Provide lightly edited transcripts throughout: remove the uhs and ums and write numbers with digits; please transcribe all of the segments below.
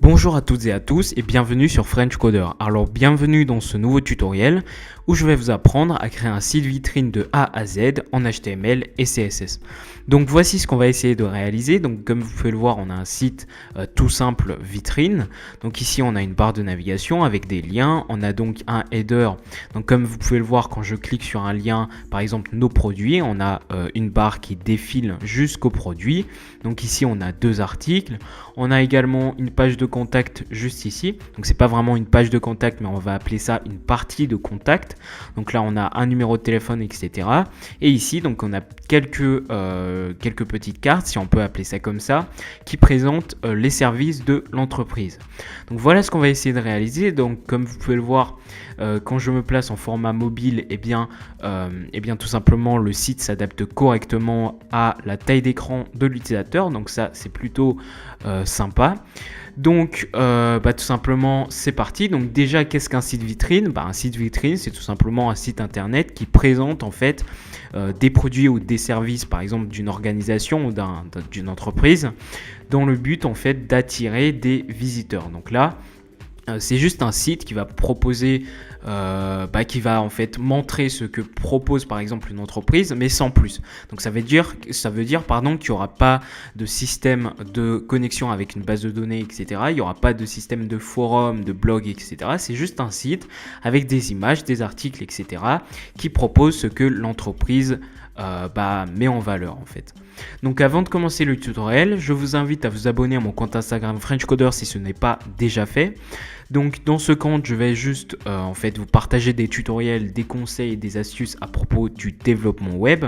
Bonjour à toutes et à tous et bienvenue sur French Coder. Alors bienvenue dans ce nouveau tutoriel où je vais vous apprendre à créer un site vitrine de A à Z en HTML et CSS. Donc voici ce qu'on va essayer de réaliser. Donc comme vous pouvez le voir, on a un site tout simple vitrine. Donc ici on a une barre de navigation avec des liens. On a donc un header. Donc comme vous pouvez le voir, quand je clique sur un lien, par exemple nos produits, on a une barre qui défile jusqu'aux produits. Donc ici on a deux articles. On a également une page de contact juste ici. Donc c'est pas vraiment une page de contact, mais on va appeler ça une partie de contact. Donc là on a un numéro de téléphone, etc. Et ici donc on a quelques petites cartes, si on peut appeler ça comme ça, qui présentent les services de l'entreprise. Donc voilà ce qu'on va essayer de réaliser. Donc comme vous pouvez le voir, quand je me place en format mobile, et bien tout simplement le site s'adapte correctement à la taille d'écran de l'utilisateur. Donc ça c'est plutôt sympa. Donc tout simplement c'est parti. Donc déjà, qu'est-ce qu'un site vitrine? Un site vitrine, c'est tout simplement un site internet qui présente en fait des produits ou des services, par exemple d'une organisation ou d'une entreprise, dans le but en fait d'attirer des visiteurs. Donc là c'est juste un site qui va proposer, qui va en fait montrer ce que propose par exemple une entreprise, mais sans plus. Donc ça veut dire qu'il n'y aura pas de système de connexion avec une base de données, etc. Il n'y aura pas de système de forum, de blog, etc. C'est juste un site avec des images, des articles, etc. qui propose ce que l'entreprise met en valeur en fait. Donc avant de commencer le tutoriel, je vous invite à vous abonner à mon compte Instagram French Coder si ce n'est pas déjà fait. Donc dans ce compte, je vais juste vous partager des tutoriels, des conseils, des astuces à propos du développement web.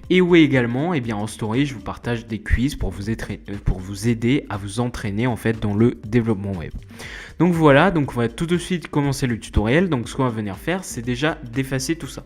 Et où également, en story, je vous partage des quiz pour vous aider à vous entraîner en fait dans le développement web. Donc voilà, donc on va tout de suite commencer le tutoriel. Donc ce qu'on va venir faire, c'est déjà d'effacer tout ça.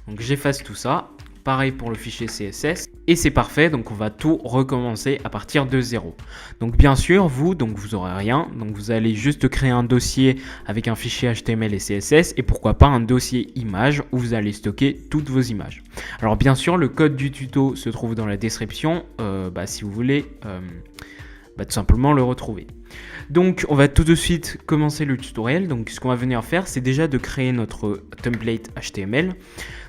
Donc j'efface tout ça. Pareil pour le fichier CSS et c'est parfait. Donc on va tout recommencer à partir de zéro. Donc bien sûr vous aurez rien. Donc vous allez juste créer un dossier avec un fichier HTML et CSS et pourquoi pas un dossier image où vous allez stocker toutes vos images. Alors bien sûr le code du tuto se trouve dans la description si vous voulez tout simplement le retrouver. Donc on va tout de suite commencer le tutoriel. Donc ce qu'on va venir faire, c'est déjà de créer notre template HTML.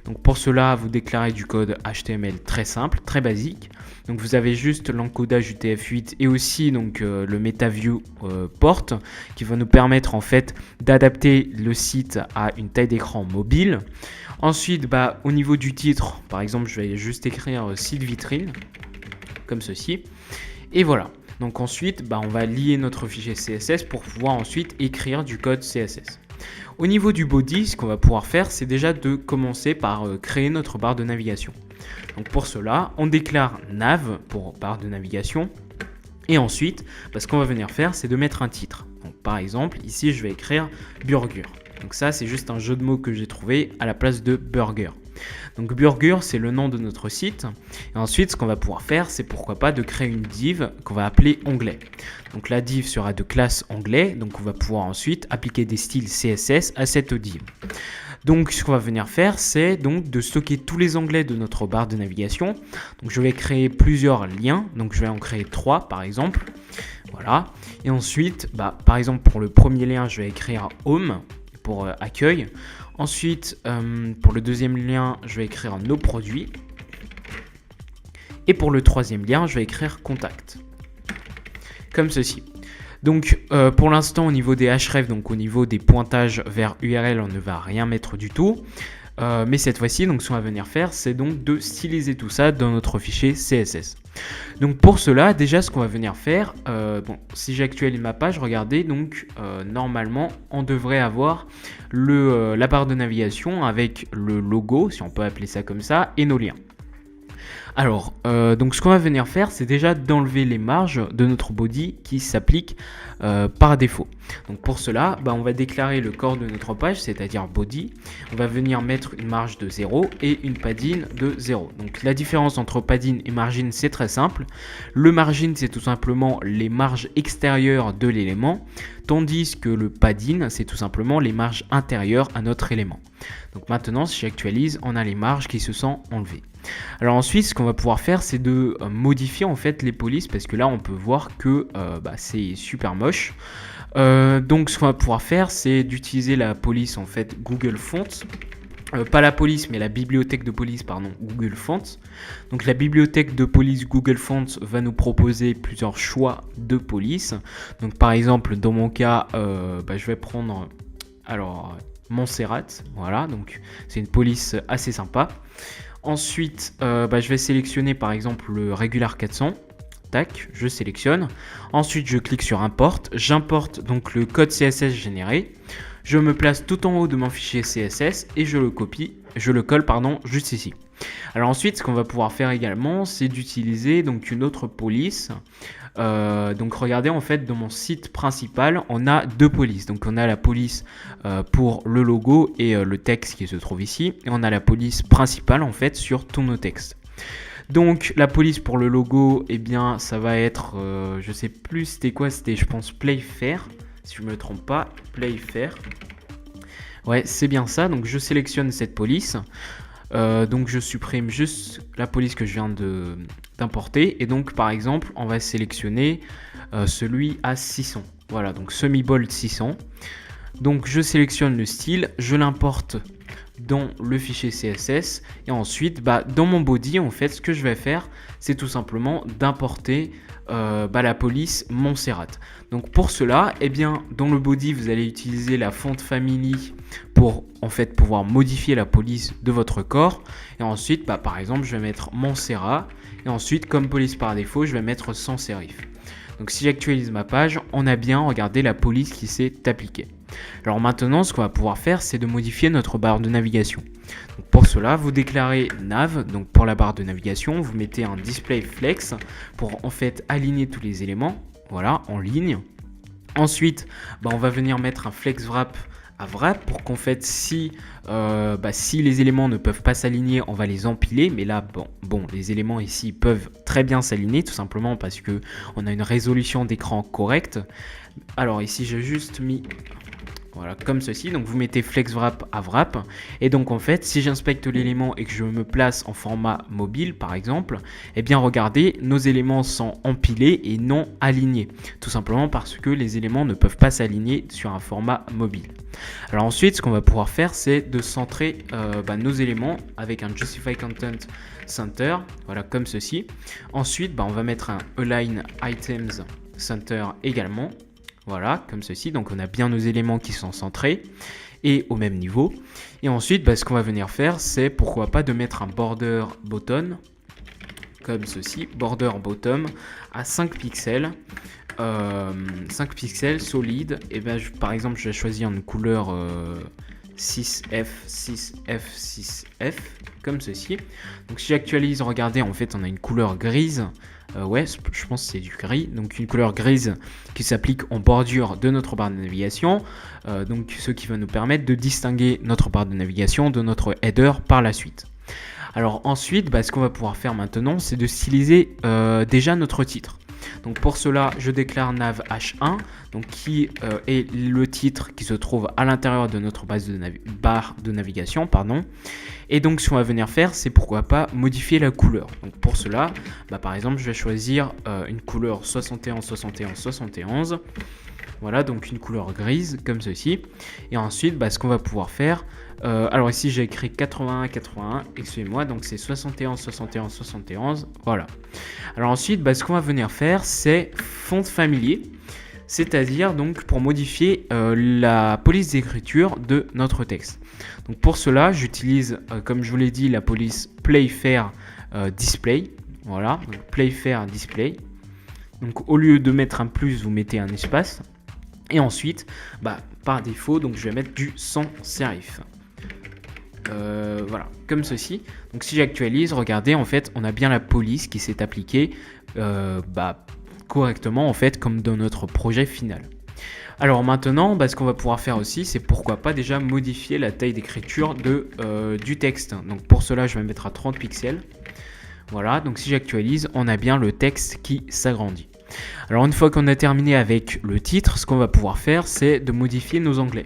Donc pour cela, vous déclarez du code HTML très simple, très basique. Donc vous avez juste l'encodage UTF-8 et aussi le MetaView port qui va nous permettre en fait d'adapter le site à une taille d'écran mobile. Ensuite, au niveau du titre, par exemple, je vais juste écrire site vitrine comme ceci. Et voilà. Donc ensuite, on va lier notre fichier CSS pour pouvoir ensuite écrire du code CSS. Au niveau du body, ce qu'on va pouvoir faire, c'est déjà de commencer par créer notre barre de navigation. Donc pour cela, on déclare nav pour barre de navigation. Et ensuite, ce qu'on va venir faire, c'est de mettre un titre. Donc par exemple, ici, je vais écrire burger. Donc ça, c'est juste un jeu de mots que j'ai trouvé à la place de burger. Donc burger, c'est le nom de notre site. Et ensuite, ce qu'on va pouvoir faire, c'est pourquoi pas de créer une div qu'on va appeler onglet. Donc la div sera de classe onglet. Donc on va pouvoir ensuite appliquer des styles CSS à cette div. Donc ce qu'on va venir faire, c'est donc de stocker tous les onglets de notre barre de navigation. Donc je vais créer plusieurs liens. Donc je vais en créer 3 par exemple. Voilà. Et ensuite, par exemple pour le premier lien, je vais écrire home pour accueil. Ensuite, pour le deuxième lien, je vais écrire nos produits. Et pour le troisième lien, je vais écrire contact. Comme ceci. Donc, pour l'instant, au niveau des href, donc au niveau des pointages vers URL, on ne va rien mettre du tout. Mais cette fois-ci, ce qu'on va venir faire, c'est donc de styliser tout ça dans notre fichier CSS. Donc pour cela, déjà ce qu'on va venir faire, si j'actualise ma page, regardez, normalement on devrait avoir la barre de navigation avec le logo, si on peut appeler ça comme ça, et nos liens. Alors, donc ce qu'on va venir faire, c'est déjà d'enlever les marges de notre body qui s'appliquent par défaut. Donc pour cela, on va déclarer le corps de notre page, c'est-à-dire body. On va venir mettre une marge de 0 et une padding de 0. Donc la différence entre padding et margin, c'est très simple. Le margin, c'est tout simplement les marges extérieures de l'élément, tandis que le padding, c'est tout simplement les marges intérieures à notre élément. Donc maintenant, si j'actualise, on a les marges qui se sont enlevées. Alors ensuite, ce qu'on va pouvoir faire, c'est de modifier en fait les polices, parce que là on peut voir que c'est super moche. Donc ce qu'on va pouvoir faire, c'est d'utiliser la police en fait Google Fonts. Pas la police, mais la bibliothèque de police, pardon, Google Fonts. Donc la bibliothèque de police Google Fonts va nous proposer plusieurs choix de police. Donc par exemple, dans mon cas, je vais prendre Montserrat. Voilà, donc c'est une police assez sympa. Ensuite, je vais sélectionner par exemple le Regular 400. Tac, je sélectionne. Ensuite, je clique sur Import. J'importe donc le code CSS généré. Je me place tout en haut de mon fichier CSS et je le colle juste ici. Alors ensuite, ce qu'on va pouvoir faire également, c'est d'utiliser donc une autre police. Donc regardez, en fait, dans mon site principal, on a deux polices. Donc on a la police pour le logo et le texte qui se trouve ici. Et on a la police principale en fait sur tous nos textes. Donc la police pour le logo, eh bien ça va être, je sais plus c'était quoi, c'était je pense Playfair, si je me trompe pas, Playfair. Ouais, c'est bien ça, donc je sélectionne cette police. Donc je supprime juste la police que je viens d'importer. Et donc par exemple, on va sélectionner celui à 600. Voilà, donc semi-bold 600. Donc je sélectionne le style, je l'importe dans le fichier CSS et ensuite dans mon body en fait ce que je vais faire c'est tout simplement d'importer la police Montserrat. Donc pour cela dans le body vous allez utiliser la font family pour en fait pouvoir modifier la police de votre corps et ensuite par exemple je vais mettre Montserrat et ensuite comme police par défaut je vais mettre sans serif. Donc si j'actualise ma page, on a bien regardé la police qui s'est appliquée. Alors maintenant, ce qu'on va pouvoir faire, c'est de modifier notre barre de navigation. Donc pour cela, vous déclarez nav, donc pour la barre de navigation, vous mettez un display flex pour en fait aligner tous les éléments, voilà, en ligne. Ensuite, on va venir mettre un flex wrap à wrap pour qu'en fait si les éléments ne peuvent pas s'aligner, on va les empiler. Mais là, les éléments ici peuvent très bien s'aligner tout simplement parce que on a une résolution d'écran correcte. Alors ici, j'ai juste mis voilà, comme ceci. Donc vous mettez flex wrap à wrap. Et donc en fait, si j'inspecte l'élément et que je me place en format mobile par exemple, regardez, nos éléments sont empilés et non alignés. Tout simplement parce que les éléments ne peuvent pas s'aligner sur un format mobile. Alors ensuite, ce qu'on va pouvoir faire, c'est de centrer nos éléments avec un Justify Content Center. Voilà, comme ceci. Ensuite, on va mettre un Align Items Center également. Voilà, comme ceci. Donc, on a bien nos éléments qui sont centrés et au même niveau. Et ensuite, ce qu'on va venir faire, c'est pourquoi pas de mettre un border bottom, comme ceci. Border bottom à 5 pixels. 5 pixels solide. Et par exemple, je vais choisir une couleur 6F, 6F, 6F, comme ceci. Donc, si j'actualise, regardez, en fait, on a une couleur grise. Je pense que c'est du gris, donc une couleur grise qui s'applique en bordure de notre barre de navigation, donc ce qui va nous permettre de distinguer notre barre de navigation de notre header par la suite. Alors ensuite, ce qu'on va pouvoir faire maintenant, c'est de styliser déjà notre titre. Donc pour cela, je déclare nav h1, donc qui est le titre qui se trouve à l'intérieur de notre barre de navigation, Et donc ce qu'on va venir faire, c'est pourquoi pas modifier la couleur. Donc pour cela, par exemple, je vais choisir une couleur 71, 71, 71. Voilà, donc une couleur grise comme ceci. Et ensuite, ce qu'on va pouvoir faire, alors ici j'ai écrit 81, 81, excusez-moi, donc c'est 71, 71, 71, voilà. Alors ensuite, ce qu'on va venir faire, c'est font familier, c'est-à-dire donc pour modifier la police d'écriture de notre texte. Donc pour cela, j'utilise, comme je vous l'ai dit, la police Playfair Display, voilà, donc Playfair Display. Donc au lieu de mettre un plus, vous mettez un espace. Et ensuite, par défaut, donc je vais mettre du sans serif. Voilà, comme ceci. Donc si j'actualise, regardez, en fait, on a bien la police qui s'est appliquée correctement, en fait, comme dans notre projet final. Alors maintenant, ce qu'on va pouvoir faire aussi, c'est pourquoi pas déjà modifier la taille d'écriture du texte. Donc pour cela, je vais mettre à 30 pixels. Voilà, donc si j'actualise, on a bien le texte qui s'agrandit. Alors une fois qu'on a terminé avec le titre, ce qu'on va pouvoir faire, c'est de modifier nos onglets.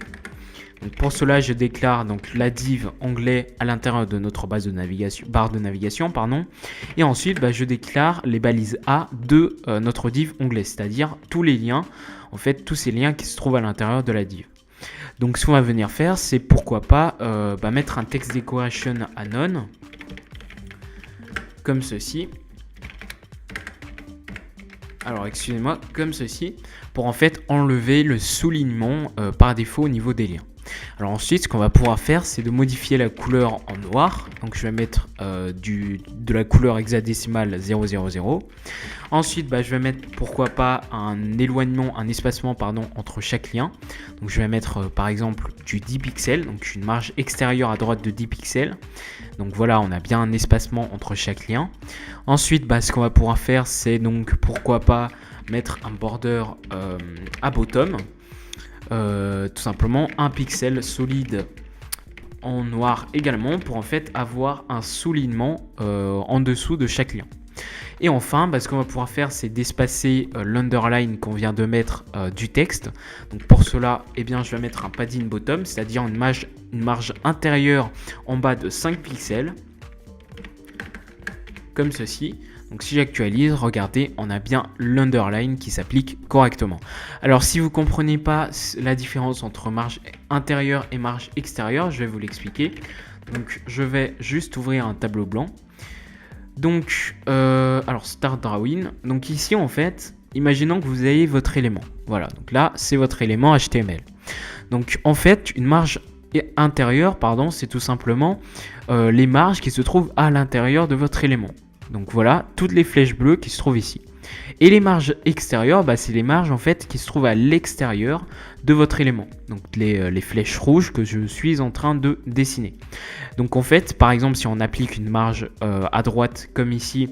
Donc pour cela, je déclare donc la div onglet à l'intérieur de notre base de navigation, barre de navigation, pardon. Et ensuite, je déclare les balises A de notre div onglet, c'est-à-dire tous les liens, en fait, tous ces liens qui se trouvent à l'intérieur de la div. Donc ce qu'on va venir faire, c'est pourquoi pas mettre un text decoration à none, comme ceci. Alors excusez-moi, comme ceci, pour en fait enlever le soulignement par défaut au niveau des liens. Alors ensuite, ce qu'on va pouvoir faire, c'est de modifier la couleur en noir. Donc je vais mettre de la couleur hexadécimale 000. Ensuite, je vais mettre pourquoi pas un éloignement, un espacement entre chaque lien. Donc je vais mettre par exemple du 10 pixels, donc une marge extérieure à droite de 10 pixels. Donc voilà, on a bien un espacement entre chaque lien. Ensuite, ce qu'on va pouvoir faire, c'est donc pourquoi pas mettre un border à bottom. Tout simplement un pixel solide en noir également pour en fait avoir un soulignement en dessous de chaque lien. Et enfin, ce qu'on va pouvoir faire, c'est d'espacer l'underline qu'on vient de mettre du texte. Donc pour cela, je vais mettre un padding bottom, c'est-à-dire une marge intérieure en bas de 5 pixels, comme ceci. Donc si j'actualise, regardez, on a bien l'underline qui s'applique correctement. Alors si vous ne comprenez pas la différence entre marge intérieure et marge extérieure, je vais vous l'expliquer. Donc je vais juste ouvrir un tableau blanc. Donc, alors Start Drawing. Donc ici en fait, imaginons que vous ayez votre élément. Voilà, donc là c'est votre élément HTML. Donc en fait, une marge intérieure, c'est tout simplement les marges qui se trouvent à l'intérieur de votre élément. Donc voilà, toutes les flèches bleues qui se trouvent ici. Et les marges extérieures, c'est les marges en fait qui se trouvent à l'extérieur de votre élément. Donc les flèches rouges que je suis en train de dessiner. Donc en fait, par exemple, si on applique une marge à droite comme ici,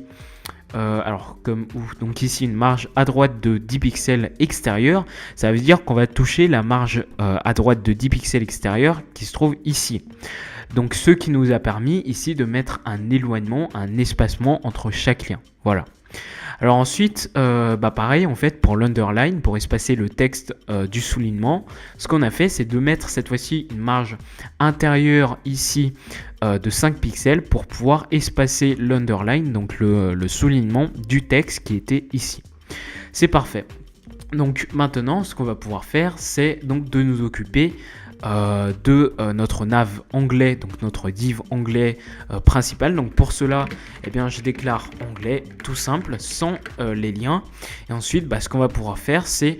donc ici une marge à droite de 10 pixels extérieur, ça veut dire qu'on va toucher la marge à droite de 10 pixels extérieur qui se trouve ici. Donc ce qui nous a permis ici de mettre un éloignement, un espacement entre chaque lien. Voilà. Alors ensuite, pareil en fait pour l'underline, pour espacer le texte du soulignement, ce qu'on a fait c'est de mettre cette fois-ci une marge intérieure ici de 5 pixels pour pouvoir espacer l'underline, donc le soulignement du texte qui était ici. C'est parfait. Donc maintenant ce qu'on va pouvoir faire c'est donc de nous occuper de notre nav onglet, donc notre div onglet principal. Donc pour cela, je déclare onglet tout simple, sans les liens. Et ensuite, ce qu'on va pouvoir faire, c'est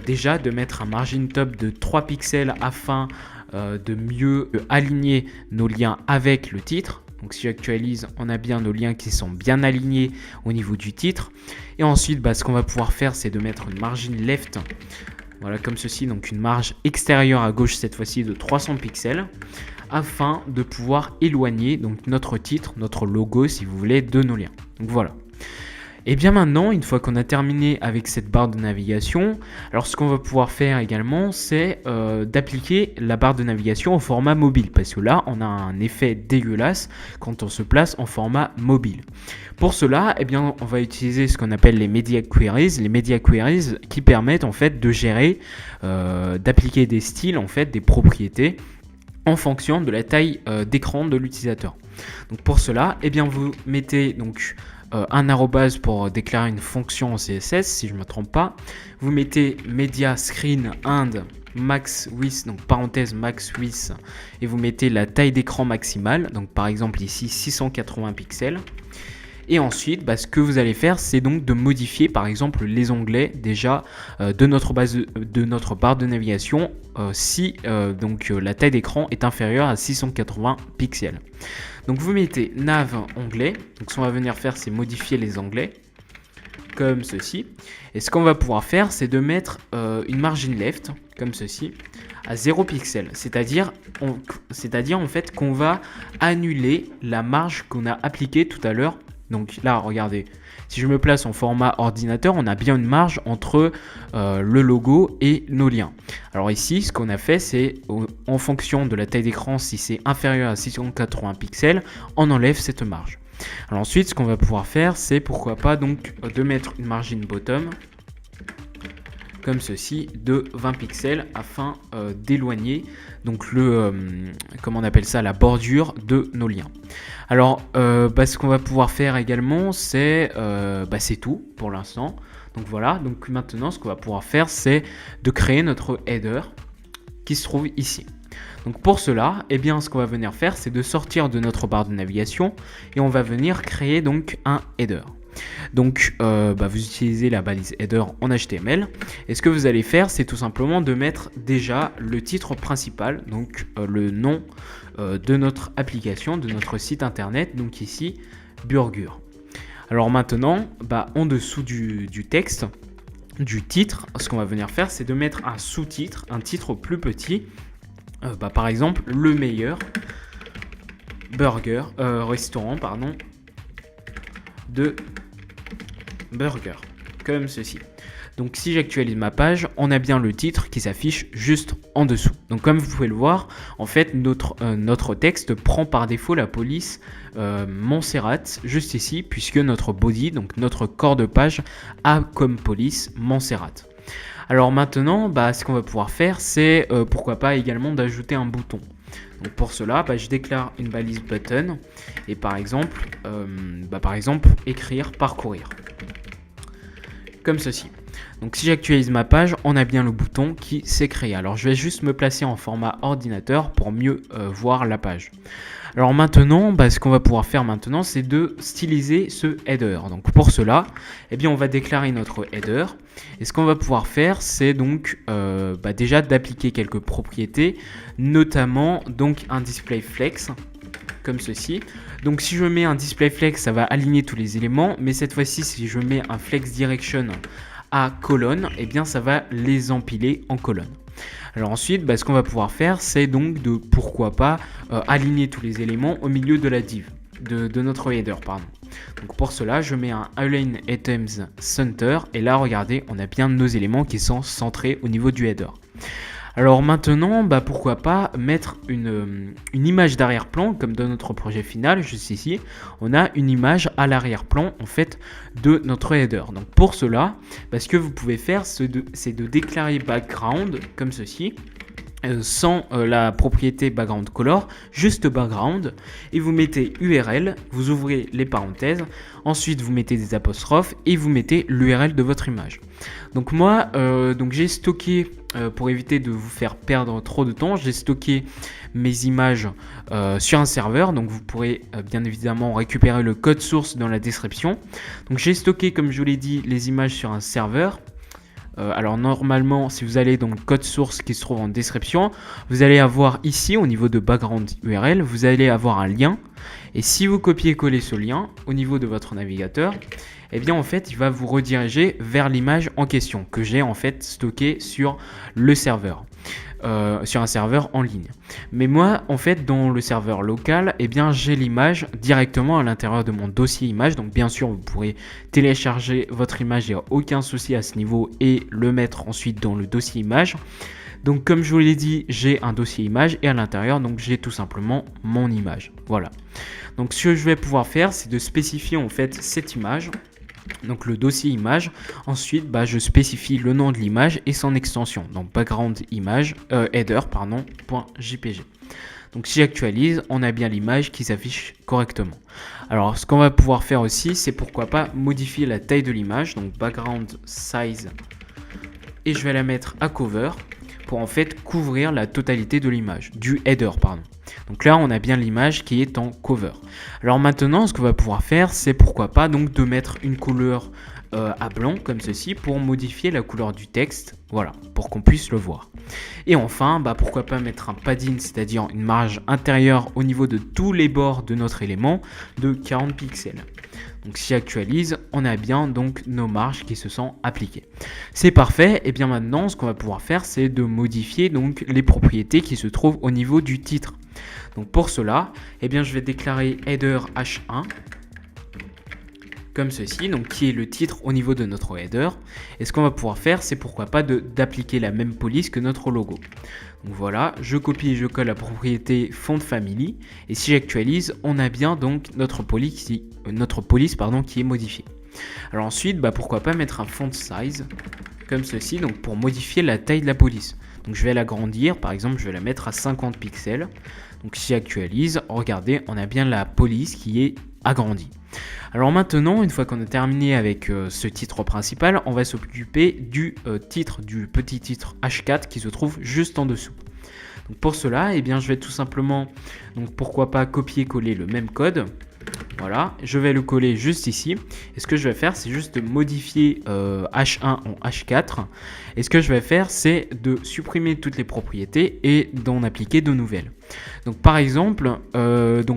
déjà de mettre un margin top de 3 pixels afin de mieux aligner nos liens avec le titre. Donc si j'actualise, on a bien nos liens qui sont bien alignés au niveau du titre. Et ensuite, ce qu'on va pouvoir faire, c'est de mettre une margin left. Voilà, comme ceci, donc une marge extérieure à gauche cette fois-ci de 300 pixels afin de pouvoir éloigner donc notre titre, notre logo si vous voulez, de nos liens. Donc voilà. Et bien maintenant, une fois qu'on a terminé avec cette barre de navigation, alors ce qu'on va pouvoir faire également, c'est d'appliquer la barre de navigation au format mobile. Parce que là, on a un effet dégueulasse quand on se place en format mobile. Pour cela, on va utiliser ce qu'on appelle les Media Queries. Les Media Queries qui permettent en fait de gérer, d'appliquer des styles, en fait, des propriétés en fonction de la taille d'écran de l'utilisateur. Donc pour cela, vous mettez donc un arrobase pour déclarer une fonction en CSS, si je ne me trompe pas. Vous mettez media screen and max width, donc parenthèse max width, et vous mettez la taille d'écran maximale, donc par exemple ici 680 pixels. Et ensuite, ce que vous allez faire, c'est donc de modifier par exemple les onglets déjà de notre barre de navigation si la taille d'écran est inférieure à 680 pixels. Donc vous mettez nav onglet. Donc ce qu'on va venir faire, c'est modifier les onglets comme ceci. Et ce qu'on va pouvoir faire, c'est de mettre une margin left comme ceci à 0 pixels. C'est-à-dire en fait qu'on va annuler la marge qu'on a appliquée tout à l'heure. Donc là, regardez, si je me place en format ordinateur, on a bien une marge entre le logo et nos liens. Alors ici, ce qu'on a fait, c'est en fonction de la taille d'écran, si c'est inférieur à 680 pixels, on enlève cette marge. Alors ensuite, ce qu'on va pouvoir faire, c'est pourquoi pas donc de mettre une margin bottom, comme ceci de 20 pixels afin d'éloigner donc comment on appelle ça, la bordure de nos liens. Alors ce qu'on va pouvoir faire également c'est tout pour l'instant. Donc voilà, donc maintenant ce qu'on va pouvoir faire c'est de créer notre header qui se trouve ici. Donc pour cela, ce qu'on va venir faire c'est de sortir de notre barre de navigation et on va venir créer donc un header. Donc vous utilisez la balise header en HTML et ce que vous allez faire c'est tout simplement de mettre déjà le titre principal, donc le nom de notre application, de notre site internet, donc ici Burgur. Alors maintenant en dessous du texte, du titre, ce qu'on va venir faire c'est de mettre un sous-titre, un titre plus petit, par exemple le meilleur restaurant de burger, comme ceci. Donc si j'actualise ma page, on a bien le titre qui s'affiche juste en dessous. Donc comme vous pouvez le voir, en fait notre texte prend par défaut la police Montserrat juste ici, puisque notre body, donc notre corps de page, a comme police Montserrat. Alors maintenant, ce qu'on va pouvoir faire, c'est pourquoi pas également d'ajouter un bouton. Donc pour cela, je déclare une balise button et par exemple écrire parcourir. Comme ceci. Donc si j'actualise ma page, on a bien le bouton qui s'est créé. Alors je vais juste me placer en format ordinateur pour mieux voir la page. Alors maintenant, ce qu'on va pouvoir faire maintenant, c'est de styliser ce header. Donc pour cela, on va déclarer notre header. Et ce qu'on va pouvoir faire, c'est donc déjà d'appliquer quelques propriétés, notamment donc un display flex, comme ceci. Donc si je mets un display flex, ça va aligner tous les éléments, mais cette fois-ci, si je mets un flex direction à colonne, ça va les empiler en colonne. Alors ensuite, ce qu'on va pouvoir faire, c'est donc de pourquoi pas aligner tous les éléments au milieu de la div, de notre header, pardon. Donc pour cela, je mets un Align Items Center et là, regardez, on a bien nos éléments qui sont centrés au niveau du header. Alors maintenant, pourquoi pas mettre une image d'arrière-plan comme dans notre projet final, juste ici, on a une image à l'arrière-plan en fait de notre header. Donc pour cela, ce que vous pouvez faire, c'est de déclarer background comme ceci. Sans la propriété background color, juste background, et vous mettez URL, vous ouvrez les parenthèses, ensuite vous mettez des apostrophes et vous mettez l'URL de votre image. Donc moi, j'ai stocké, pour éviter de vous faire perdre trop de temps, j'ai stocké mes images sur un serveur, donc vous pourrez bien évidemment récupérer le code source dans la description. Donc j'ai stocké, comme je vous l'ai dit, les images sur un serveur. Alors normalement, si vous allez dans le code source qui se trouve en description, vous allez avoir ici au niveau de background URL, vous allez avoir un lien. Et si vous copiez-collez ce lien au niveau de votre navigateur, en fait, il va vous rediriger vers l'image en question que j'ai en fait stocké sur le serveur. Sur un serveur en ligne. Mais moi, en fait, dans le serveur local, j'ai l'image directement à l'intérieur de mon dossier image. Donc, bien sûr, vous pourrez télécharger votre image, il n'y a aucun souci à ce niveau et le mettre ensuite dans le dossier image. Donc, comme je vous l'ai dit, j'ai un dossier image et à l'intérieur, donc j'ai tout simplement mon image. Voilà. Donc, ce que je vais pouvoir faire, c'est de spécifier en fait cette image. Donc le dossier image, ensuite je spécifie le nom de l'image et son extension, donc background image header.jpg. Donc si j'actualise, on a bien l'image qui s'affiche correctement. Alors ce qu'on va pouvoir faire aussi, c'est pourquoi pas modifier la taille de l'image, donc background size, et je vais la mettre à cover pour en fait couvrir la totalité de l'image, du header pardon. Donc là, on a bien l'image qui est en cover. Alors maintenant, ce qu'on va pouvoir faire, c'est pourquoi pas donc de mettre une couleur à blanc comme ceci pour modifier la couleur du texte, voilà, pour qu'on puisse le voir. Et enfin, pourquoi pas mettre un padding, c'est-à-dire une marge intérieure au niveau de tous les bords de notre élément de 40 pixels. Donc si j'actualise, on a bien donc nos marges qui se sont appliquées. C'est parfait. Et bien maintenant, ce qu'on va pouvoir faire, c'est de modifier donc les propriétés qui se trouvent au niveau du titre. Donc pour cela, je vais déclarer header h1 comme ceci, donc qui est le titre au niveau de notre header. Et ce qu'on va pouvoir faire, c'est pourquoi pas d'appliquer la même police que notre logo. Donc voilà, je copie et je colle la propriété font family. Et si j'actualise, on a bien donc notre police qui est modifiée. Alors ensuite, pourquoi pas mettre un font size comme ceci, donc pour modifier la taille de la police. Donc je vais l'agrandir, par exemple je vais la mettre à 50 pixels. Donc si j'actualise, regardez, on a bien la police qui est agrandie. Alors maintenant, une fois qu'on a terminé avec ce titre principal, on va s'occuper du petit titre H4 qui se trouve juste en dessous. Donc pour cela, je vais tout simplement, donc pourquoi pas copier-coller le même code. Voilà, je vais le coller juste ici. Et ce que je vais faire, c'est juste modifier H1 en H4. Et ce que je vais faire, c'est de supprimer toutes les propriétés et d'en appliquer de nouvelles. Donc par exemple,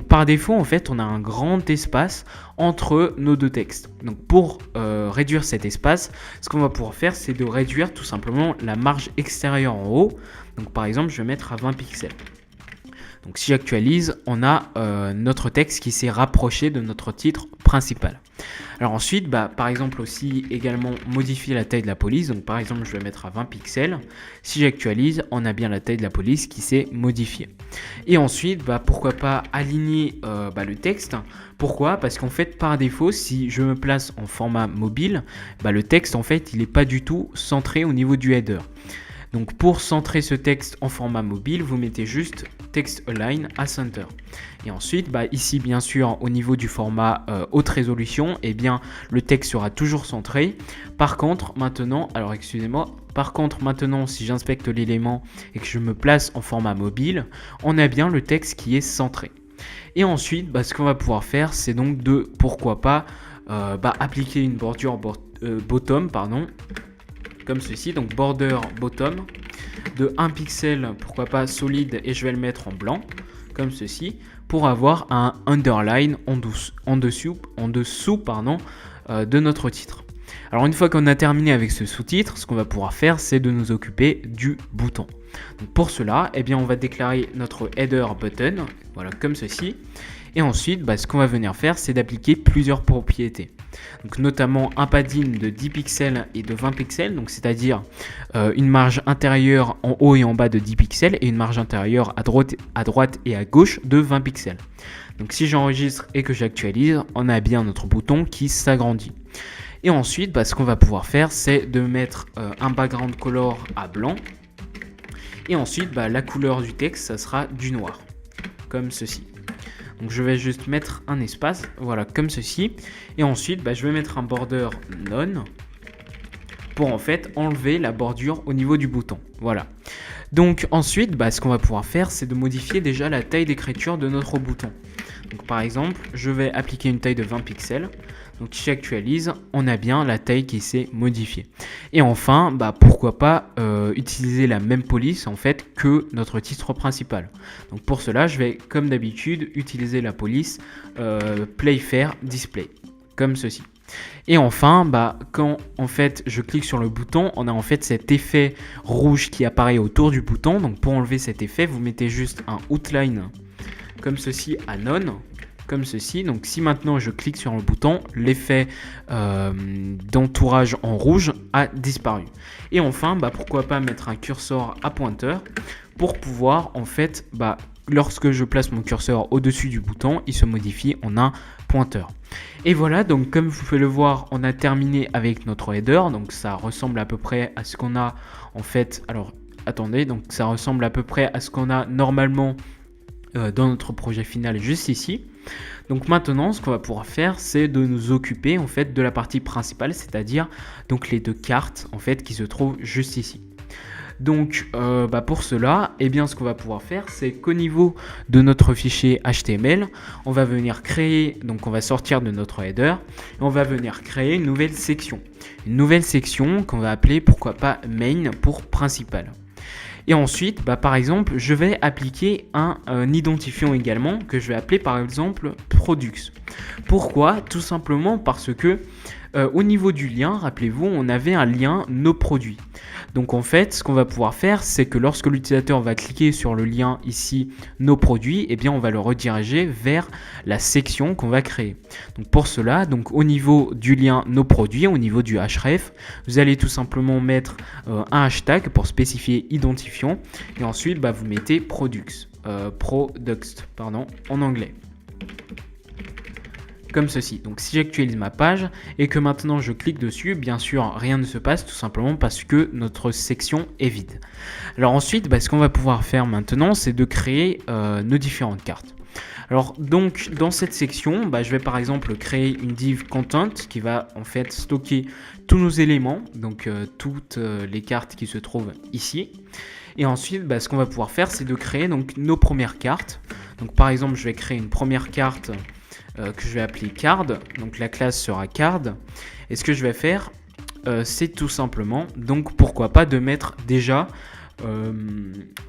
par défaut, en fait, on a un grand espace entre nos deux textes. Donc pour réduire cet espace, ce qu'on va pouvoir faire, c'est de réduire tout simplement la marge extérieure en haut. Donc par exemple, je vais mettre à 20 pixels. Donc si j'actualise, on a notre texte qui s'est rapproché de notre titre principal. Alors ensuite, par exemple aussi également modifier la taille de la police. Donc par exemple, je vais mettre à 20 pixels. Si j'actualise, on a bien la taille de la police qui s'est modifiée. Et ensuite, pourquoi pas aligner le texte. Pourquoi ? Parce qu'en fait, par défaut, si je me place en format mobile, le texte en fait, il n'est pas du tout centré au niveau du header. Donc pour centrer ce texte en format mobile, vous mettez juste text align à center. Et ensuite, ici bien sûr au niveau du format haute résolution, le texte sera toujours centré. Par contre maintenant, si j'inspecte l'élément et que je me place en format mobile, on a bien le texte qui est centré. Et ensuite, ce qu'on va pouvoir faire, c'est donc de, pourquoi pas, appliquer une bordure bottom, comme ceci, donc border bottom de 1 pixel, pourquoi pas solide, et je vais le mettre en blanc comme ceci pour avoir un underline en dessous de notre titre. Alors une fois qu'on a terminé avec ce sous-titre, ce qu'on va pouvoir faire, c'est de nous occuper du bouton. Donc pour cela, on va déclarer notre header button, voilà comme ceci. Et ensuite, ce qu'on va venir faire, c'est d'appliquer plusieurs propriétés. Donc notamment un padding de 10 pixels et de 20 pixels, donc c'est-à-dire une marge intérieure en haut et en bas de 10 pixels et une marge intérieure à droite et à gauche de 20 pixels. Donc si j'enregistre et que j'actualise, on a bien notre bouton qui s'agrandit. Et ensuite, ce qu'on va pouvoir faire, c'est de mettre un background color à blanc. Et ensuite, la couleur du texte, ça sera du noir, comme ceci. Donc je vais juste mettre un espace, voilà, comme ceci. Et ensuite, je vais mettre un border none pour en fait enlever la bordure au niveau du bouton. Voilà. Donc ensuite, ce qu'on va pouvoir faire, c'est de modifier déjà la taille d'écriture de notre bouton. Donc par exemple, je vais appliquer une taille de 20 pixels. Donc si j'actualise, on a bien la taille qui s'est modifiée. Et enfin, pourquoi pas utiliser la même police en fait que notre titre principal. Donc pour cela, je vais comme d'habitude utiliser la police playFair display comme ceci. Et enfin, quand en fait je clique sur le bouton, on a en fait cet effet rouge qui apparaît autour du bouton. Donc pour enlever cet effet, vous mettez juste un outline comme ceci à none. Comme ceci. Donc si maintenant je clique sur le bouton, l'effet d'entourage en rouge a disparu. Et enfin, pourquoi pas mettre un curseur à pointeur pour pouvoir en fait, lorsque je place mon curseur au-dessus du bouton, il se modifie en un pointeur. Et voilà, donc comme vous pouvez le voir, on a terminé avec notre header. Donc ça ressemble à peu près à ce qu'on a en fait. Alors attendez, donc ça ressemble à peu près à ce qu'on a normalement dans notre projet final juste ici. Donc maintenant, ce qu'on va pouvoir faire, c'est de nous occuper en fait de la partie principale, c'est-à-dire donc les deux cartes en fait qui se trouvent juste ici. Donc pour cela, ce qu'on va pouvoir faire, c'est qu'au niveau de notre fichier HTML, on va venir créer, donc on va sortir de notre header et on va venir créer une nouvelle section. Une nouvelle section qu'on va appeler pourquoi pas main pour principal. Et ensuite, par exemple, je vais appliquer un identifiant également que je vais appeler par exemple products. Pourquoi ? Tout simplement parce que au niveau du lien, rappelez-vous, on avait un lien nos produits. Donc en fait, ce qu'on va pouvoir faire, c'est que lorsque l'utilisateur va cliquer sur le lien ici nos produits, on va le rediriger vers la section qu'on va créer. Donc pour cela, donc au niveau du lien nos produits, au niveau du href, vous allez tout simplement mettre un hashtag pour spécifier identifiant et ensuite vous mettez products en anglais. comme ceci. Donc si j'actualise ma page et que maintenant je clique dessus, bien sûr rien ne se passe tout simplement parce que notre section est vide. Alors ensuite, ce qu'on va pouvoir faire maintenant, c'est de créer nos différentes cartes. Alors donc dans cette section, je vais par exemple créer une div content qui va en fait stocker tous nos éléments, donc toutes les cartes qui se trouvent ici. Et ensuite, ce qu'on va pouvoir faire, c'est de créer donc nos premières cartes. Donc par exemple, je vais créer une première carte que je vais appeler card. Donc la classe sera card. Et ce que je vais faire, c'est tout simplement, donc pourquoi pas de mettre déjà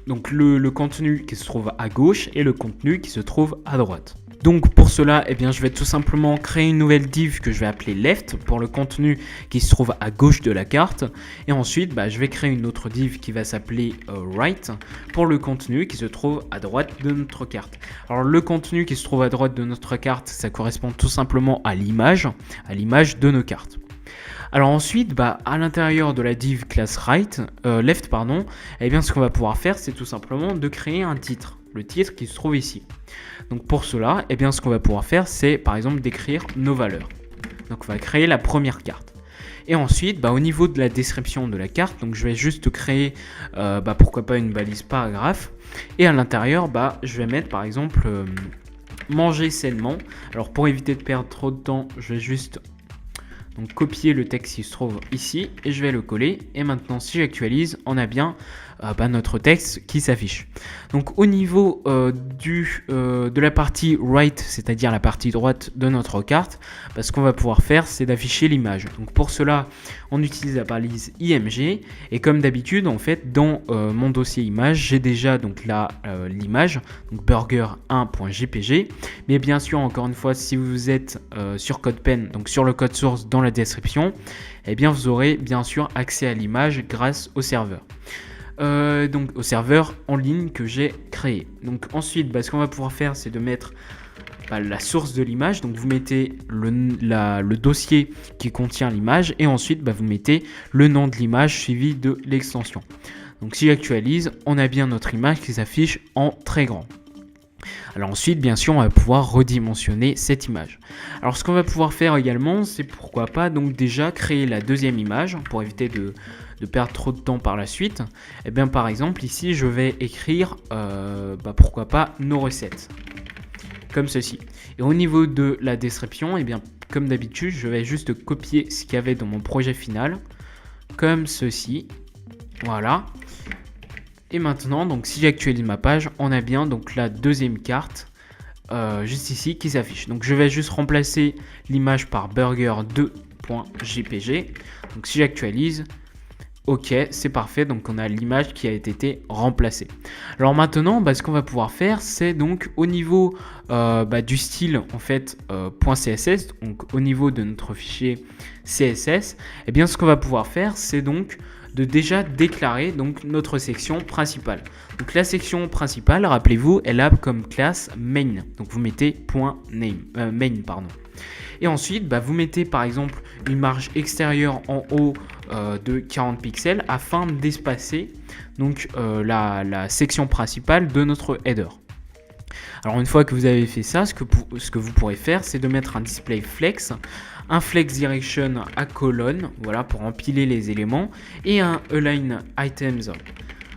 donc le contenu qui se trouve à gauche et le contenu qui se trouve à droite. Donc pour cela, je vais tout simplement créer une nouvelle div que je vais appeler left pour le contenu qui se trouve à gauche de la carte. Et ensuite, je vais créer une autre div qui va s'appeler right pour le contenu qui se trouve à droite de notre carte. Alors le contenu qui se trouve à droite de notre carte, ça correspond tout simplement à l'image de nos cartes. Alors ensuite, à l'intérieur de la div class left, ce qu'on va pouvoir faire, c'est tout simplement de créer un titre, le titre qui se trouve ici. Donc pour cela, ce qu'on va pouvoir faire, c'est par exemple d'écrire nos valeurs. Donc on va créer la première carte. Et ensuite, au niveau de la description de la carte, donc je vais juste créer, pourquoi pas une balise paragraphe. Et à l'intérieur, je vais mettre par exemple manger sainement. Alors pour éviter de perdre trop de temps, je vais juste copier le texte qui se trouve ici et je vais le coller. Et maintenant, si j'actualise, on a bien notre texte qui s'affiche. Donc au niveau de la partie right, c'est-à-dire la partie droite de notre carte, ce qu'on va pouvoir faire, c'est d'afficher l'image. Donc pour cela, on utilise la balise img et comme d'habitude, en fait, dans mon dossier image, j'ai déjà donc là l'image, donc burger1.jpg. Mais bien sûr, encore une fois, si vous êtes sur CodePen, donc sur le code source dans la description, vous aurez bien sûr accès à l'image grâce au serveur. Donc au serveur en ligne que j'ai créé. Donc ensuite, ce qu'on va pouvoir faire, c'est de mettre la source de l'image. Donc vous mettez le dossier qui contient l'image et ensuite vous mettez le nom de l'image suivi de l'extension. Donc si j'actualise, on a bien notre image qui s'affiche en très grand. Alors ensuite, bien sûr, on va pouvoir redimensionner cette image. Alors ce qu'on va pouvoir faire également, c'est pourquoi pas donc déjà créer la deuxième image pour éviter de perdre trop de temps par la suite. Par exemple, ici, je vais écrire, pourquoi pas, nos recettes. Comme ceci. Et au niveau de la description, comme d'habitude, je vais juste copier ce qu'il y avait dans mon projet final. Comme ceci. Voilà. Et maintenant, donc si j'actualise ma page, on a bien donc la deuxième carte juste ici qui s'affiche. Donc je vais juste remplacer l'image par burger2.jpg. Donc si j'actualise, ok, c'est parfait. Donc on a l'image qui a été remplacée. Alors maintenant, ce qu'on va pouvoir faire, c'est donc au niveau du style en fait .css, donc au niveau de notre fichier CSS, ce qu'on va pouvoir faire, c'est donc de déjà déclarer donc notre section principale. Donc la section principale, rappelez-vous, elle a comme classe main. Donc vous mettez main. Et ensuite, vous mettez par exemple une marge extérieure en haut de 40 pixels afin d'espacer donc la section principale de notre header. Alors une fois que vous avez fait ça, ce que vous pourrez faire, c'est de mettre un display flex, un flex direction à colonne, voilà, pour empiler les éléments, et un align items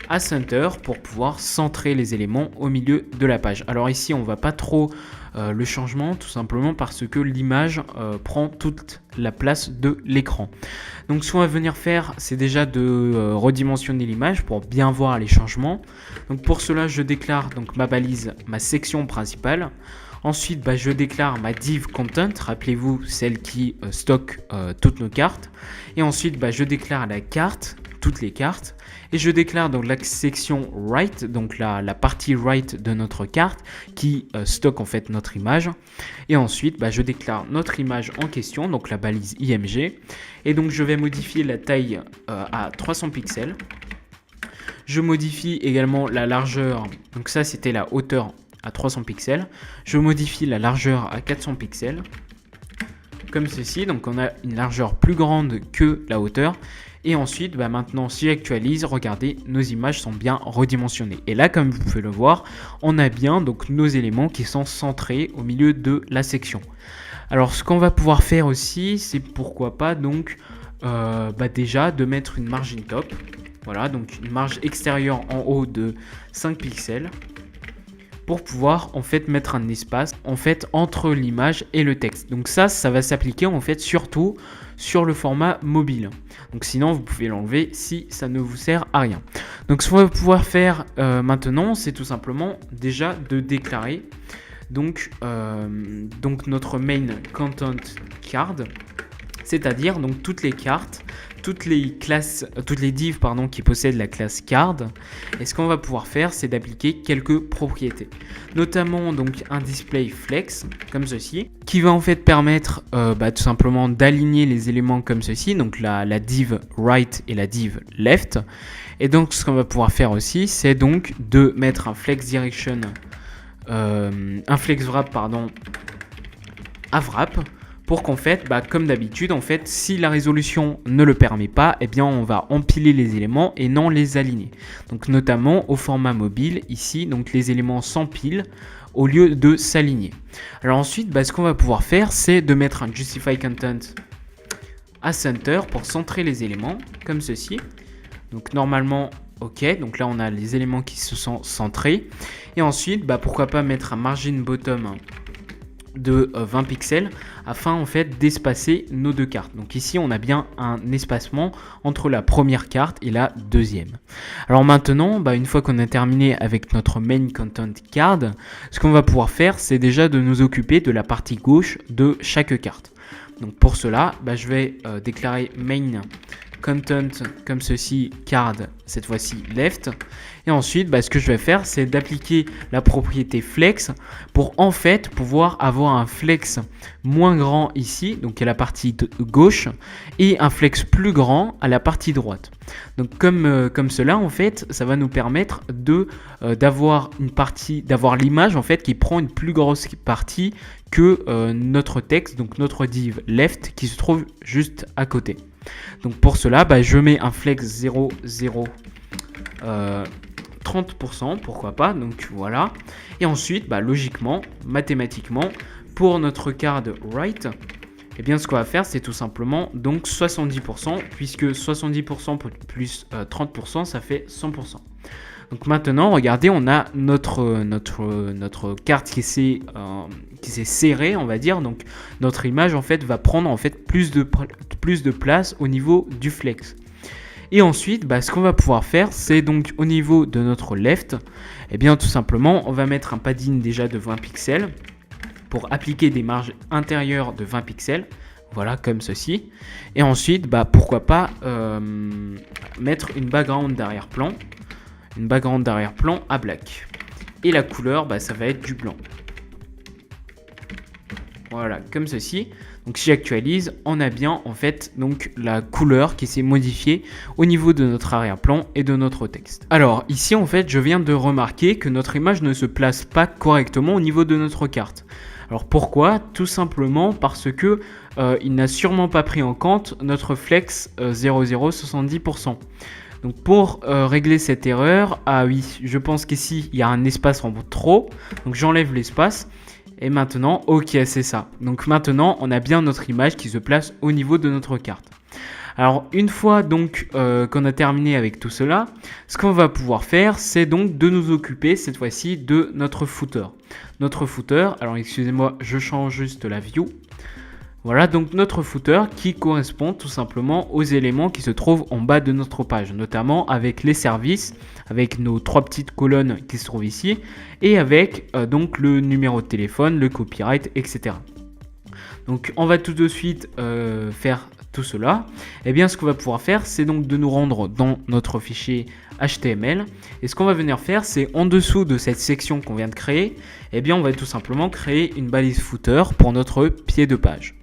à center pour pouvoir centrer les éléments au milieu de la page. Alors ici, on ne va pas trop le changement, tout simplement parce que l'image prend toute la place de l'écran. Donc ce qu'on va venir faire, c'est déjà de redimensionner l'image pour bien voir les changements. Donc pour cela, je déclare donc ma balise, ma section principale. Ensuite, je déclare ma div content, rappelez-vous celle qui stocke toutes nos cartes. Et ensuite, je déclare la carte, toutes les cartes. Et je déclare donc la section right, donc la partie right de notre carte qui stocke en fait notre image. Et ensuite, je déclare notre image en question, donc la balise img. Et donc, je vais modifier la taille à 300 pixels. Je modifie également la largeur, donc ça c'était la hauteur à 300 pixels. Je modifie la largeur à 400 pixels. Comme ceci, donc on a une largeur plus grande que la hauteur. Et ensuite, maintenant, si j'actualise, regardez, nos images sont bien redimensionnées. Et là, comme vous pouvez le voir, on a bien donc nos éléments qui sont centrés au milieu de la section. Alors ce qu'on va pouvoir faire aussi, c'est pourquoi pas donc déjà de mettre une margin top. Voilà, donc une marge extérieure en haut de 5 pixels pour pouvoir en fait mettre un espace en fait entre l'image et le texte. Donc ça va s'appliquer en fait surtout sur le format mobile. Donc sinon vous pouvez l'enlever si ça ne vous sert à rien. Donc ce qu'on va pouvoir faire maintenant, c'est tout simplement déjà de déclarer donc notre main content card, c'est-à-dire donc toutes les cartes, toutes les divs qui possèdent la classe card. Et ce qu'on va pouvoir faire, c'est d'appliquer quelques propriétés, notamment donc un display flex comme ceci, qui va en fait permettre tout simplement d'aligner les éléments comme ceci, donc la div right et la div left. Et donc ce qu'on va pouvoir faire aussi, c'est donc de mettre un flex direction, un flex wrap à wrap, pour qu'en fait, comme d'habitude, en fait, si la résolution ne le permet pas, eh bien, on va empiler les éléments et non les aligner. Donc, notamment au format mobile, ici, donc les éléments s'empilent au lieu de s'aligner. Alors ensuite, ce qu'on va pouvoir faire, c'est de mettre un justify content à center pour centrer les éléments, comme ceci. Donc, normalement, ok, donc là, on a les éléments qui se sont centrés. Et ensuite, pourquoi pas mettre un margin bottom de 20 pixels afin en fait d'espacer nos deux cartes. Donc ici on a bien un espacement entre la première carte et la deuxième. Alors maintenant, une fois qu'on a terminé avec notre main content card, ce qu'on va pouvoir faire, c'est déjà de nous occuper de la partie gauche de chaque carte. Donc pour cela, je vais déclarer main content comme ceci, card, cette fois-ci left. Et ensuite, ce que je vais faire, c'est d'appliquer la propriété flex pour en fait pouvoir avoir un flex moins grand ici, donc à la partie gauche, et un flex plus grand à la partie droite. Donc comme cela, en fait, ça va nous permettre d'avoir l'image en fait qui prend une plus grosse partie que notre texte, donc notre div left qui se trouve juste à côté. Donc pour cela, je mets un flex 0,0 30%, pourquoi pas, donc voilà. Et ensuite, logiquement, mathématiquement, pour notre card right, eh bien ce qu'on va faire, c'est tout simplement donc 70%, puisque 70% plus 30%, ça fait 100%. Donc maintenant, regardez, on a notre carte qui s'est serrée, on va dire. Donc notre image en fait va prendre en fait plus de place au niveau du flex. Et ensuite, ce qu'on va pouvoir faire, c'est donc au niveau de notre left, eh bien tout simplement, on va mettre un padding déjà de 20 pixels pour appliquer des marges intérieures de 20 pixels. Voilà, comme ceci. Et ensuite, pourquoi pas mettre une background d'arrière-plan. Une background d'arrière-plan à black. Et la couleur, ça va être du blanc. Voilà, comme ceci. Donc si j'actualise, on a bien en fait donc la couleur qui s'est modifiée au niveau de notre arrière-plan et de notre texte. Alors ici en fait, je viens de remarquer que notre image ne se place pas correctement au niveau de notre carte. Alors pourquoi? Tout simplement parce que il n'a sûrement pas pris en compte notre flex 0,070%. Donc pour régler cette erreur, oui, je pense qu'ici il y a un espace en trop, donc j'enlève l'espace. Et maintenant, ok, c'est ça. Donc maintenant, on a bien notre image qui se place au niveau de notre carte. Alors une fois donc qu'on a terminé avec tout cela, ce qu'on va pouvoir faire, c'est donc de nous occuper cette fois-ci de notre footer. Notre footer, alors excusez-moi, je change juste la view. Voilà donc notre footer qui correspond tout simplement aux éléments qui se trouvent en bas de notre page, notamment avec les services, avec nos 3 petites colonnes qui se trouvent ici, et avec donc le numéro de téléphone, le copyright, etc. Donc on va tout de suite faire tout cela. Et bien ce qu'on va pouvoir faire, c'est donc de nous rendre dans notre fichier HTML. Et ce qu'on va venir faire, c'est en dessous de cette section qu'on vient de créer, et bien on va tout simplement créer une balise footer pour notre pied de page.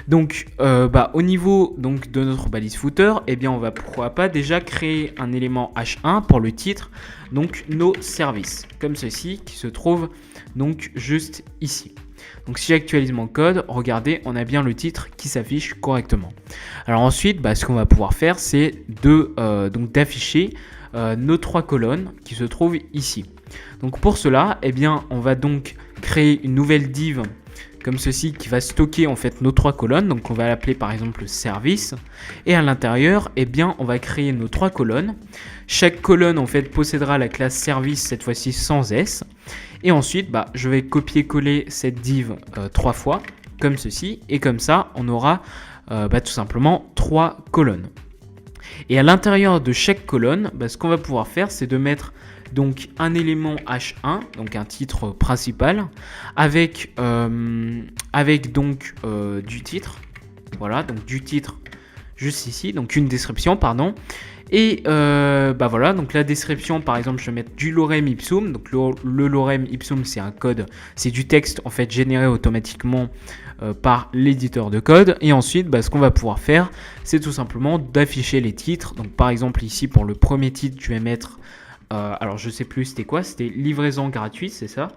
Donc au niveau donc, de notre balise footer, eh bien on va pourquoi pas déjà créer un élément H1 pour le titre, donc nos services, comme ceci, qui se trouve donc juste ici. Donc si j'actualise mon code, regardez, on a bien le titre qui s'affiche correctement. Alors ensuite, ce qu'on va pouvoir faire, c'est d'afficher nos 3 colonnes qui se trouvent ici. Donc pour cela, eh bien on va donc créer une nouvelle div comme ceci, qui va stocker en fait nos 3 colonnes. Donc on va l'appeler par exemple service. Et à l'intérieur, eh bien, on va créer nos 3 colonnes. Chaque colonne en fait possédera la classe service, cette fois-ci sans S. Et ensuite, je vais copier-coller cette div 3 fois, comme ceci. Et comme ça, on aura tout simplement 3 colonnes. Et à l'intérieur de chaque colonne, ce qu'on va pouvoir faire, c'est de mettre donc un élément H1, donc un titre principal, avec donc du titre. Voilà, donc du titre juste ici, donc une description, pardon. Et voilà, donc la description, par exemple, je vais mettre du lorem ipsum. Donc le lorem ipsum, c'est un code, c'est du texte en fait généré automatiquement par l'éditeur de code. Et ensuite, ce qu'on va pouvoir faire, c'est tout simplement d'afficher les titres. Donc par exemple ici, pour le premier titre, je vais mettre, alors je sais plus c'était quoi, c'était livraison gratuite, c'est ça.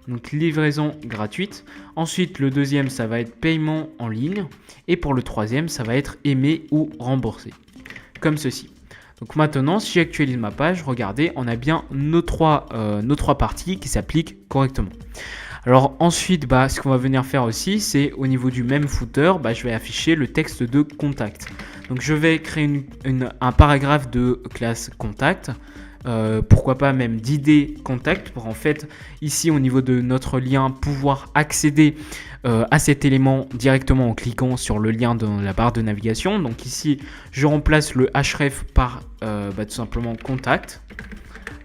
Donc livraison gratuite. Ensuite, le deuxième, ça va être paiement en ligne. Et pour le troisième, ça va être aimé ou remboursé. Comme ceci. Donc maintenant, si j'actualise ma page, regardez, on a bien nos trois parties qui s'appliquent correctement. Alors ensuite, ce qu'on va venir faire aussi, c'est au niveau du même footer, je vais afficher le texte de contact. Donc je vais créer un paragraphe de classe contact. Pourquoi pas même d'id contact pour en fait ici au niveau de notre lien pouvoir accéder à cet élément directement en cliquant sur le lien dans la barre de navigation. Donc ici je remplace le href par tout simplement contact,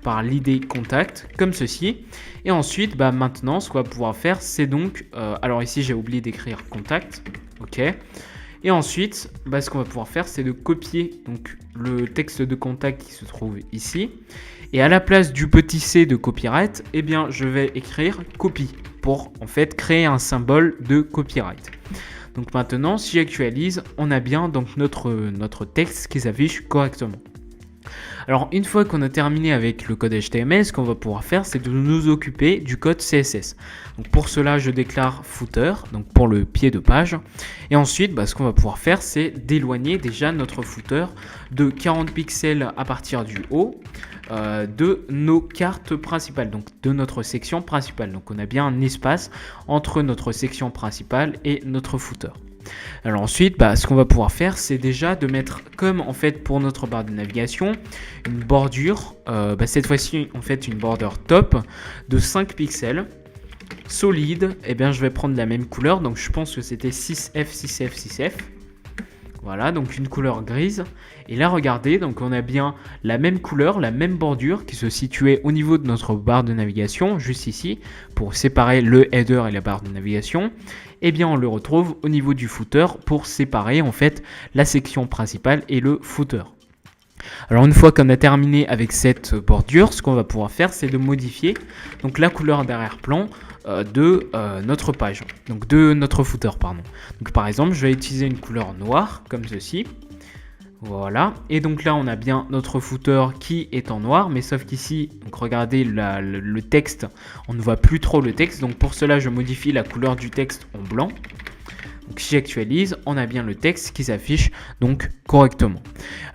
par l'id contact comme ceci. Et ensuite maintenant ce qu'on va pouvoir faire c'est donc alors ici j'ai oublié d'écrire contact, ok. Et ensuite, ce qu'on va pouvoir faire, c'est de copier donc, le texte de contact qui se trouve ici. Et à la place du petit c de copyright, eh bien, je vais écrire copy pour en fait créer un symbole de copyright. Donc maintenant, si j'actualise, on a bien donc notre texte qui s'affiche correctement. Alors une fois qu'on a terminé avec le code HTML, ce qu'on va pouvoir faire, c'est de nous occuper du code CSS. Donc pour cela, je déclare footer, donc pour le pied de page. Et ensuite, ce qu'on va pouvoir faire, c'est d'éloigner déjà notre footer de 40 pixels à partir du haut de nos cartes principales, donc de notre section principale. Donc on a bien un espace entre notre section principale et notre footer. Alors ensuite, ce qu'on va pouvoir faire, c'est déjà de mettre, comme en fait pour notre barre de navigation, une bordure, cette fois-ci en fait une border top de 5 pixels, solide. Et bien je vais prendre la même couleur, donc je pense que c'était 6F, 6F, 6F. Voilà, donc une couleur grise. Et là, regardez, donc on a bien la même couleur, la même bordure qui se situait au niveau de notre barre de navigation, juste ici, pour séparer le header et la barre de navigation. Et bien, on le retrouve au niveau du footer pour séparer en fait la section principale et le footer. Alors une fois qu'on a terminé avec cette bordure, ce qu'on va pouvoir faire, c'est de modifier donc la couleur d'arrière-plan de notre page, donc de notre footer, pardon. Donc par exemple, je vais utiliser une couleur noire comme ceci. Voilà, et donc là on a bien notre footer qui est en noir, mais sauf qu'ici, donc regardez le texte, on ne voit plus trop le texte, donc pour cela je modifie la couleur du texte en blanc. Donc si j'actualise, on a bien le texte qui s'affiche donc correctement.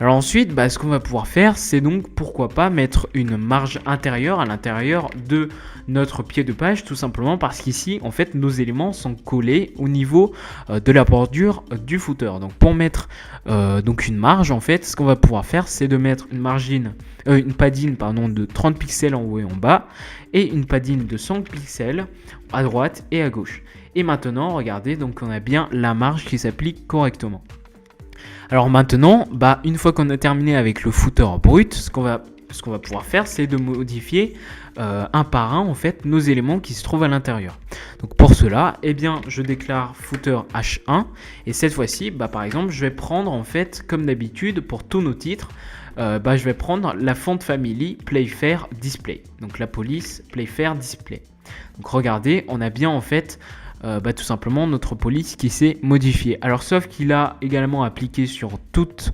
Alors ensuite, ce qu'on va pouvoir faire, c'est donc pourquoi pas mettre une marge intérieure à l'intérieur de notre pied de page, tout simplement parce qu'ici, en fait, nos éléments sont collés au niveau de la bordure du footer. Donc pour mettre donc une marge, en fait, ce qu'on va pouvoir faire, c'est de mettre une padding de 30 pixels en haut et en bas, et une padding de 100 pixels à droite et à gauche. Et maintenant, regardez, donc on a bien la marge qui s'applique correctement. Alors maintenant, une fois qu'on a terminé avec le footer brut, ce qu'on va pouvoir faire, c'est de modifier un par un en fait nos éléments qui se trouvent à l'intérieur. Donc pour cela, eh bien, je déclare footer h1 et cette fois-ci, par exemple, je vais prendre en fait comme d'habitude pour tous nos titres, je vais prendre la font family Playfair Display. Donc la police Playfair Display. Donc regardez, on a bien en fait tout simplement notre police qui s'est modifiée. Alors sauf qu'il a également appliqué sur toutes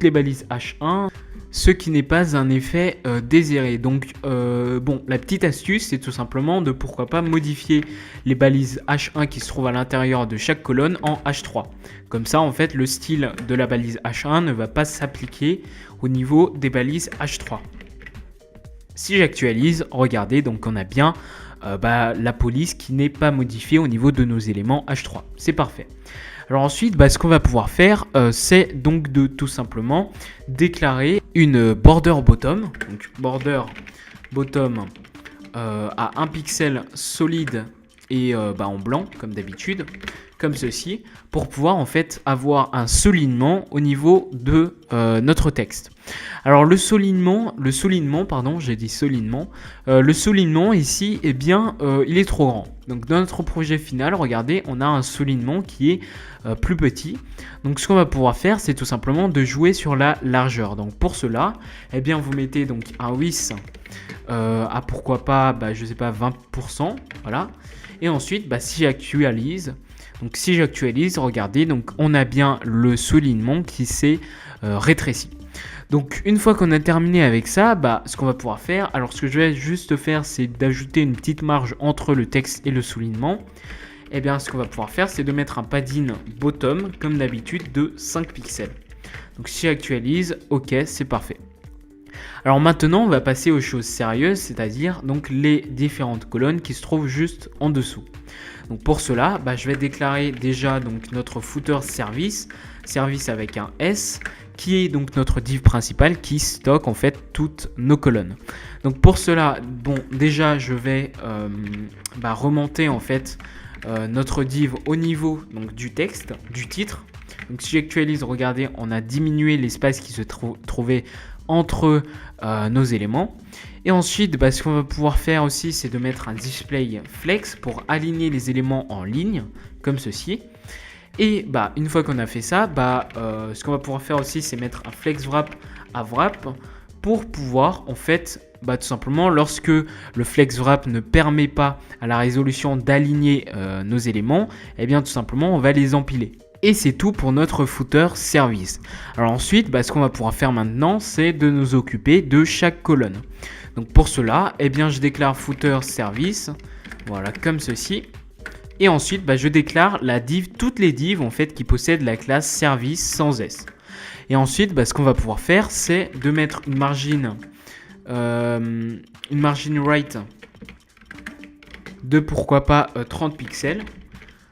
les balises H1, ce qui n'est pas un effet désiré. Donc la petite astuce, c'est tout simplement de pourquoi pas modifier les balises H1 qui se trouvent à l'intérieur de chaque colonne en H3. Comme ça, en fait, le style de la balise H1 ne va pas s'appliquer au niveau des balises H3. Si j'actualise, regardez, donc on a bien la police qui n'est pas modifiée au niveau de nos éléments H3. C'est parfait. Alors ensuite, ce qu'on va pouvoir faire, c'est donc de tout simplement déclarer une border bottom. Donc border bottom à 1 pixel solide et en blanc comme d'habitude, comme ceci, pour pouvoir en fait avoir un soulignement au niveau de notre texte. Alors le soulignement ici, eh bien, il est trop grand. Donc dans notre projet final, regardez, on a un soulignement qui est plus petit. Donc ce qu'on va pouvoir faire, c'est tout simplement de jouer sur la largeur. Donc pour cela, eh bien, vous mettez donc un width à pourquoi pas, je sais pas, 20%, voilà. Et ensuite, si j'actualise, regardez, donc on a bien le soulignement qui s'est rétréci. Donc une fois qu'on a terminé avec ça, ce qu'on va pouvoir faire, alors ce que je vais juste faire, c'est d'ajouter une petite marge entre le texte et le soulignement. Et bien ce qu'on va pouvoir faire, c'est de mettre un padding bottom, comme d'habitude, de 5 pixels. Donc si j'actualise, ok, c'est parfait. Alors maintenant, on va passer aux choses sérieuses, c'est-à-dire donc les différentes colonnes qui se trouvent juste en dessous. Donc pour cela, je vais déclarer déjà donc notre footer service avec un S, qui est donc notre div principal qui stocke en fait toutes nos colonnes. Donc pour cela, déjà je vais remonter en fait notre div au niveau donc du texte, du titre. Donc si j'actualise, regardez, on a diminué l'espace qui se trouvait entre nos éléments. Et ensuite, ce qu'on va pouvoir faire aussi, c'est de mettre un display flex pour aligner les éléments en ligne, comme ceci. Et une fois qu'on a fait ça, ce qu'on va pouvoir faire aussi, c'est mettre un flex wrap à wrap pour pouvoir en fait, tout simplement, lorsque le flex wrap ne permet pas à la résolution d'aligner nos éléments, eh bien tout simplement, on va les empiler. Et c'est tout pour notre footer service. Alors ensuite, ce qu'on va pouvoir faire maintenant, c'est de nous occuper de chaque colonne. Donc pour cela, eh bien, je déclare footer service, voilà, comme ceci. Et ensuite, je déclare la div, toutes les divs en fait qui possèdent la classe service sans S. Et ensuite, ce qu'on va pouvoir faire, c'est de mettre une margin right de pourquoi pas 30 pixels.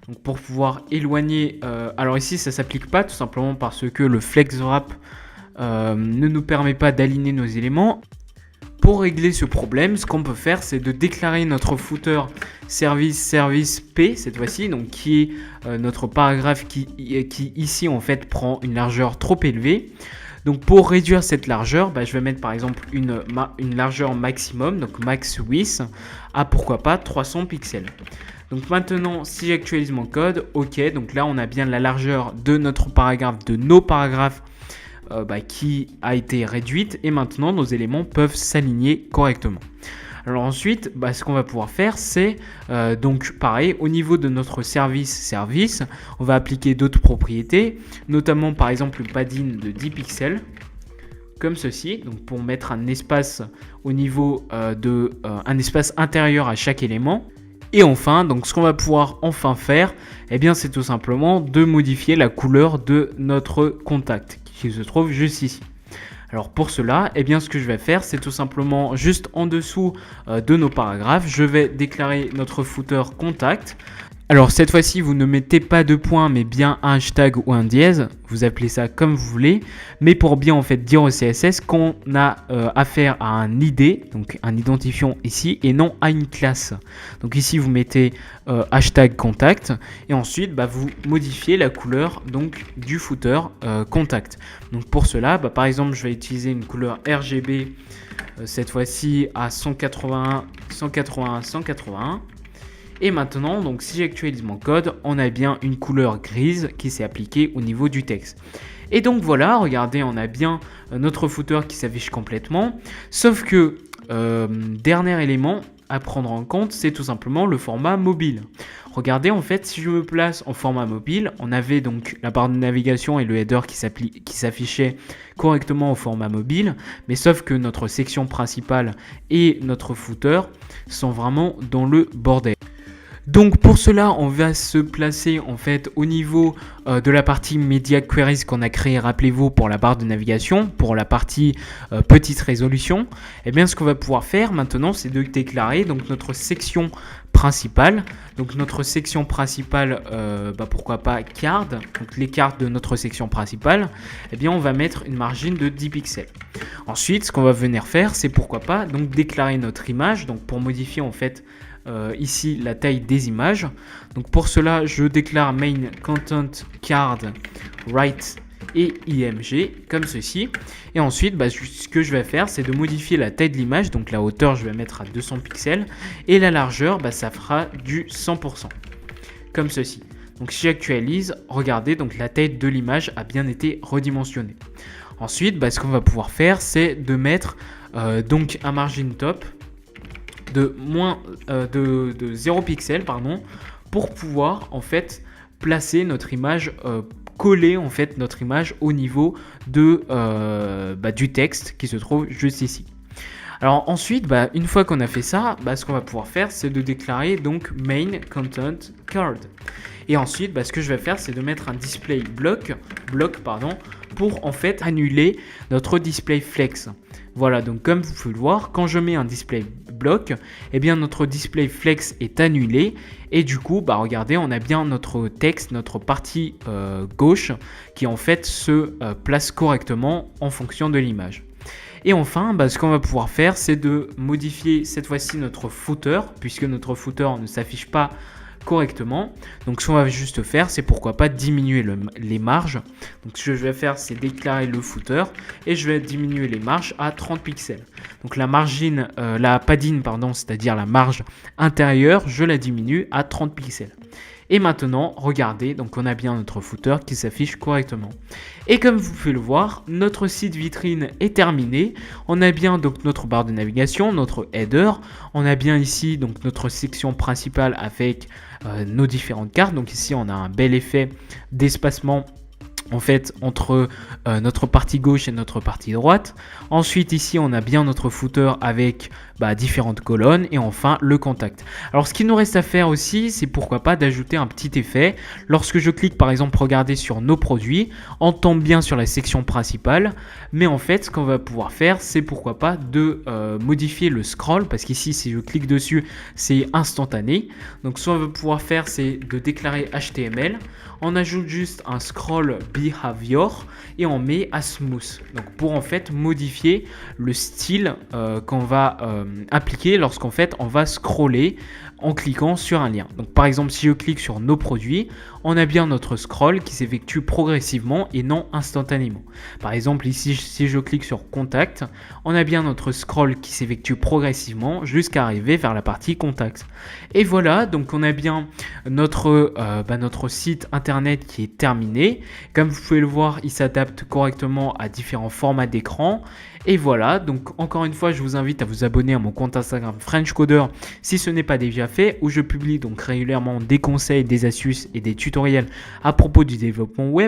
Donc pour pouvoir éloigner, alors ici ça s'applique pas tout simplement parce que le flex wrap ne nous permet pas d'aligner nos éléments. Pour régler ce problème, ce qu'on peut faire, c'est de déclarer notre footer service P cette fois-ci, donc qui est notre paragraphe qui ici en fait prend une largeur trop élevée. Donc pour réduire cette largeur, je vais mettre par exemple une largeur maximum, donc max width, à pourquoi pas 300 pixels. Donc maintenant, si j'actualise mon code, ok, donc là on a bien la largeur de notre paragraphe, de nos paragraphes qui a été réduite et maintenant nos éléments peuvent s'aligner correctement. Alors ensuite, ce qu'on va pouvoir faire, c'est donc pareil, au niveau de notre service, on va appliquer d'autres propriétés, notamment par exemple le padding de 10 pixels, comme ceci, donc pour mettre un espace au niveau un espace intérieur à chaque élément. Et enfin, donc ce qu'on va pouvoir enfin faire, eh bien c'est tout simplement de modifier la couleur de notre contact qui se trouve juste ici. Alors pour cela, eh bien ce que je vais faire, c'est tout simplement juste en dessous de nos paragraphes, je vais déclarer notre footer contact. Alors cette fois-ci, vous ne mettez pas de point, mais bien un hashtag ou un dièse. Vous appelez ça comme vous voulez. Mais pour bien en fait dire au CSS qu'on a affaire à un ID, donc un identifiant ici, et non à une classe. Donc ici, vous mettez hashtag contact. Et ensuite, vous modifiez la couleur donc, du footer contact. Donc pour cela, par exemple, je vais utiliser une couleur RGB, cette fois-ci à 181, 181, 181. Et maintenant, donc si j'actualise mon code, on a bien une couleur grise qui s'est appliquée au niveau du texte. Et donc voilà, regardez, on a bien notre footer qui s'affiche complètement. Sauf que, dernier élément à prendre en compte, c'est tout simplement le format mobile. Regardez, en fait, si je me place en format mobile, on avait donc la barre de navigation et le header qui s'affichaient correctement au format mobile, mais sauf que notre section principale et notre footer sont vraiment dans le bordel. Donc pour cela, on va se placer en fait au niveau de la partie Media Queries qu'on a créé, rappelez-vous, pour la barre de navigation, pour la partie petite résolution. Et bien ce qu'on va pouvoir faire maintenant, c'est de déclarer donc notre section principale. Donc notre section principale, pourquoi pas card, donc les cartes de notre section principale, eh bien on va mettre une margine de 10 pixels. Ensuite, ce qu'on va venir faire, c'est pourquoi pas donc déclarer notre image, donc pour modifier en fait ici la taille des images. Donc pour cela, je déclare main content card right et img comme ceci. Et ensuite, ce que je vais faire, c'est de modifier la taille de l'image. Donc la hauteur, je vais mettre à 200 pixels et la largeur, ça fera du 100% comme ceci. Donc si j'actualise, regardez, donc la taille de l'image a bien été redimensionnée. Ensuite, ce qu'on va pouvoir faire, c'est de mettre donc un margin top de 0 pixels pour pouvoir en fait placer notre image, coller en fait notre image au niveau de, du texte qui se trouve juste ici. Alors ensuite, une fois qu'on a fait ça, ce qu'on va pouvoir faire, c'est de déclarer donc main content card. Et ensuite, ce que je vais faire, c'est de mettre un display block pour en fait annuler notre display flex. Voilà, donc comme vous pouvez le voir, quand je mets un display block, eh bien notre display flex est annulé et du coup, regardez, on a bien notre texte, notre partie gauche qui en fait se place correctement en fonction de l'image. Et enfin, ce qu'on va pouvoir faire, c'est de modifier cette fois-ci notre footer, puisque notre footer ne s'affiche pas correctement. Donc ce qu'on va juste faire, c'est pourquoi pas diminuer les marges. Donc ce que je vais faire, c'est déclarer le footer et je vais diminuer les marges à 30 pixels. Donc la margine, la padding, c'est-à-dire la marge intérieure, je la diminue à 30 pixels. Et maintenant, regardez, donc on a bien notre footer qui s'affiche correctement. Et comme vous pouvez le voir, notre site vitrine est terminé. On a bien donc notre barre de navigation, notre header. On a bien ici donc notre section principale avec nos différentes cartes. Donc ici, on a un bel effet d'espacement en fait entre notre partie gauche et notre partie droite. Ensuite ici on a bien notre footer avec différentes colonnes et enfin le contact. Alors ce qu'il nous reste à faire aussi, c'est pourquoi pas d'ajouter un petit effet. Lorsque je clique par exemple, regardez sur nos produits, on tombe bien sur la section principale, mais en fait ce qu'on va pouvoir faire, c'est pourquoi pas de modifier le scroll, parce qu'ici si je clique dessus c'est instantané. Donc ce qu'on va pouvoir faire, c'est de déclarer HTML, on ajoute juste un scroll behavior et on met à smooth, donc pour en fait modifier le style qu'on va appliquer lorsqu'en fait on va scroller en cliquant sur un lien. Donc par exemple, si je clique sur nos produits, on a bien notre scroll qui s'effectue progressivement et non instantanément. Par exemple ici, si je clique sur contact, on a bien notre scroll qui s'effectue progressivement jusqu'à arriver vers la partie contact. Et voilà, donc on a bien notre site internet qui est terminé. Comme vous pouvez le voir, il s'adapte correctement à différents formats d'écran. Et voilà, donc encore une fois, je vous invite à vous abonner à mon compte Instagram French Coder si ce n'est pas déjà fait, où je publie donc régulièrement des conseils, des astuces et des tutoriels à propos du développement web.